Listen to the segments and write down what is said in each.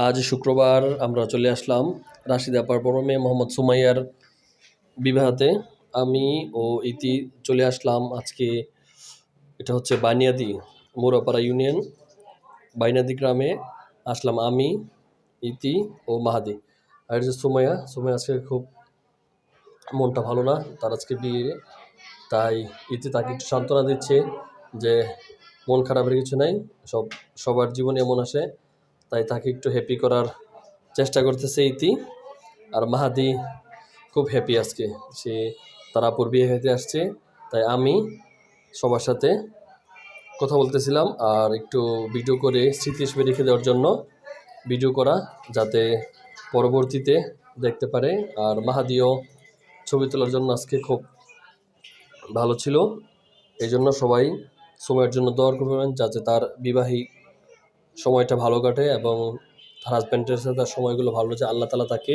আজ শুক্রবার আমরা চলে আসলাম রাশিদ আপার বড় মেয়ে মোহাম্মদ সুমাইয়ার বিবাহতে। আমি ও ইতি চলে আসলাম আজকে। এটা হচ্ছে বানিয়াদি মোরাপাড়া ইউনিয়ন, বাইনাদি গ্রামে আসলাম আমি, ইতি ও মাহাদি। আর এটা হচ্ছে সুমাইয়া। সুমাইয়া আজকে খুব মনটা ভালো না, তার আজকে বিয়ে। তাই ইতি তাকে একটু সান্ত্বনা দিচ্ছে যে মন খারাপের কিছু নাই, সবার জীবনে এমন আসে। তাই তাকে একটু হ্যাপি করার চেষ্টা করতেছে ইতি। আর মাহাদি খুব হ্যাপি আজকে, সে তার আপুর বিয়ে খেতে আসছে। তাই আমি সবার সাথে কথা বলতেছিলাম আর একটু ভিডিও করে স্মৃতি হিসেবে রেখে দেওয়ার জন্য ভিডিও করা, যাতে পরবর্তীতে দেখতে পারে। আর মাহাদিও ছবি তোলার জন্য আজকে খুব ভালো ছিল। এই জন্য সবাই সময়ের জন্য দোয়া করবেন, যাতে তার বিবাহিক সময়টা ভালো কাটে এবং তার হাজব্যান্ডের সাথে তার সময়গুলো ভালো যায়। আল্লাহ তাআলা তাকে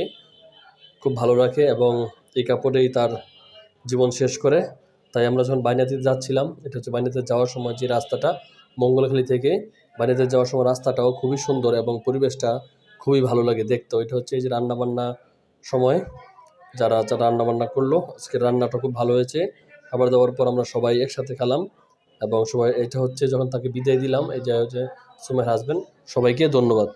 খুব ভালো রাখে এবং এই কাপড়েই তার জীবন শেষ করে। তাই আমরা যখন বাইনাদিতে যাচ্ছিলাম, এটা হচ্ছে বাইনাদিতে যাওয়ার সময় যে রাস্তাটা, মঙ্গলখালী থেকে বাইনাদিতে যাওয়ার সময় রাস্তাটাও খুবই সুন্দর এবং পরিবেশটা খুবই ভালো লাগে দেখতে। এটা হচ্ছে এই যে রান্নাবান্না সময় যারা রান্নাবান্না করলো, আজকের রান্নাটা খুব ভালো হয়েছে। খাবার দাবার পর আমরা সবাই একসাথে খেলাম এবং সবাই, এটা হচ্ছে যখন তাকে বিদায় দিলাম, এই যে সুমাইয়ার হাজব্যান্ড। সবাইকে ধন্যবাদ।